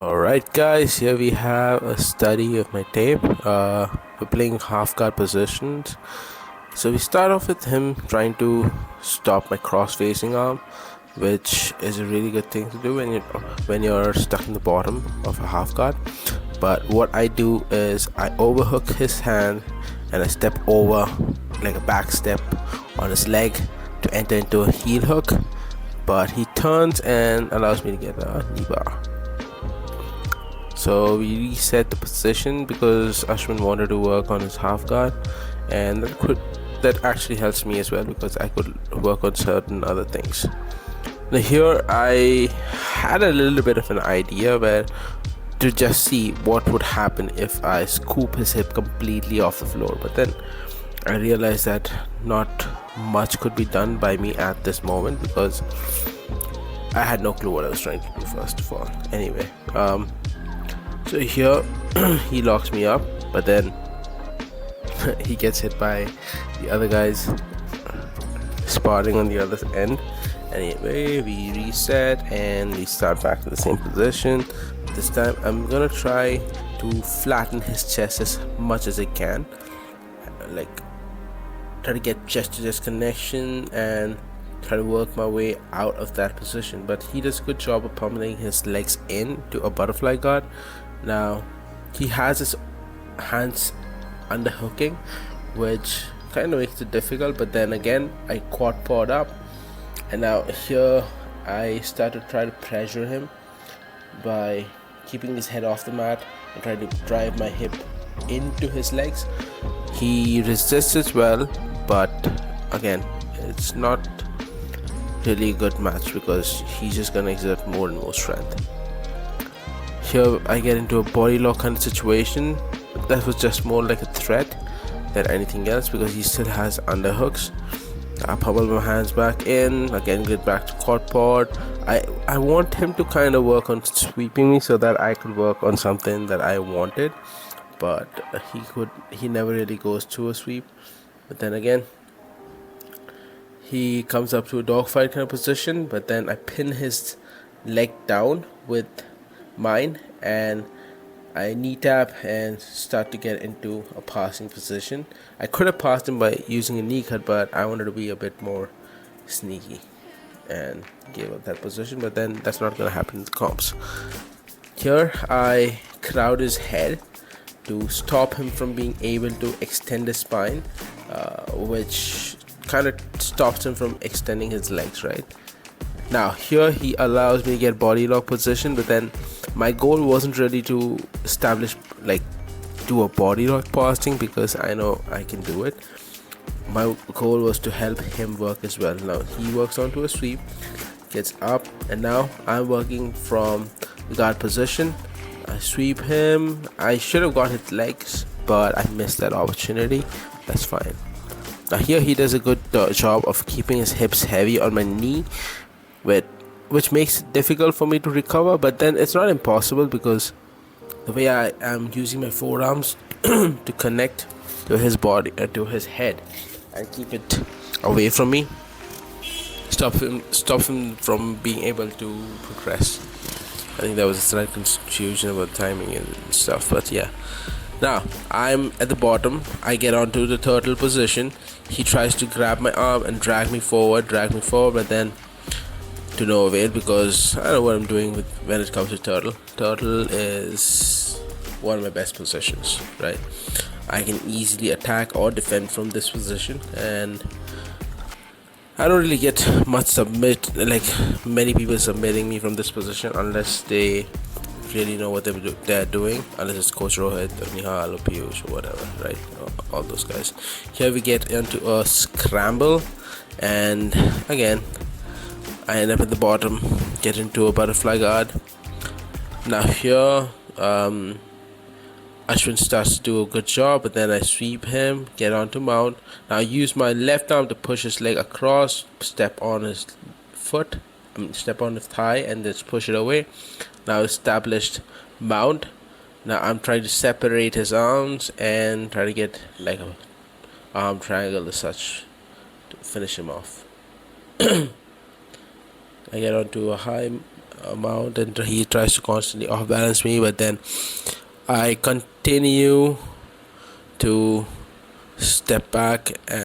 Alright guys, here we have a study of my tape. We're playing half guard positions. So we start off with him trying to stop my cross facing arm, which is a really good thing to do when you're stuck in the bottom of a half guard. But what I do is I overhook his hand and I step over like a back step on his leg to enter into a heel hook, but he turns and allows me to get a knee bar. So we reset the position because Ashwin wanted to work on his half guard, and that actually helps me as well because I could work on certain other things. Now here I had a little bit of an idea where to just see what would happen if I scoop his hip completely off the floor, but then I realized that not much could be done by me at this moment because I had no clue what I was trying to do first of all. Anyway, so here he locks me up, but then he gets hit by the other guys spotting on the other end. Anyway, we reset and we start back to the same position. This time I'm gonna try to flatten his chest as much as I can, like try to get chest to chest connection and try to work my way out of that position. But he does a good job of pummeling his legs into a butterfly guard. Now he has his hands under hooking, which kind of makes it difficult, but then again I quad pawed up, and now here I start to try to pressure him by keeping his head off the mat and try to drive my hip into his legs. He resists as well, but again it's not really a good match because he's just gonna exert more and more strength. Here I get into a body lock kind of situation. That was just more like a threat than anything else because he still has underhooks. I pummel my hands back in, again get back to quad pod. I want him to kind of work on sweeping me so that I could work on something that I wanted, but he never really goes to a sweep. But then again he comes up to a dogfight kind of position, but then I pin his leg down with mine and I knee tap and start to get into a passing position. I could have passed him by using a knee cut, but I wanted to be a bit more sneaky and gave up that position, but then that's not going to happen in the comps. Here I crowd his head to stop him from being able to extend his spine, which kind of stops him from extending his legs, right? Now here he allows me to get body lock position, but then my goal wasn't really to establish like do a body lock passing because I know I can do it. My goal was to help him work as well. Now he works onto a sweep, gets up, and now I'm working from the guard position. I sweep him. I should have got his legs, but I missed that opportunity. That's fine. Now here he does a good job of keeping his hips heavy on my knee, which makes it difficult for me to recover, but then it's not impossible because the way I am using my forearms to connect to his body, to his head, and keep it away from me, stops him from being able to progress. I think that was a slight confusion about timing and stuff, but yeah. Now I'm at the bottom. I get onto the turtle position. He tries to grab my arm and drag me forward, but then to no avail because I know what I'm doing when it comes to turtle. Turtle is one of my best positions, right? I can easily attack or defend from this position, and I don't really get much like many people submitting me from this position unless they really know what they're doing, unless it's Coach Rohit or Nihal or Piyush or whatever, right? All those guys. Here we get into a scramble, and again I end up at the bottom, get into a butterfly guard. Now here Ashwin starts to do a good job, but then I sweep him, get onto mount. Now I use my left arm to push his leg across, step on his thigh, and just push it away. Now established mount. Now I'm trying to separate his arms and try to get like a arm triangle as such to finish him off. I get onto a high amount, and he tries to constantly off balance me. But then I continue to step back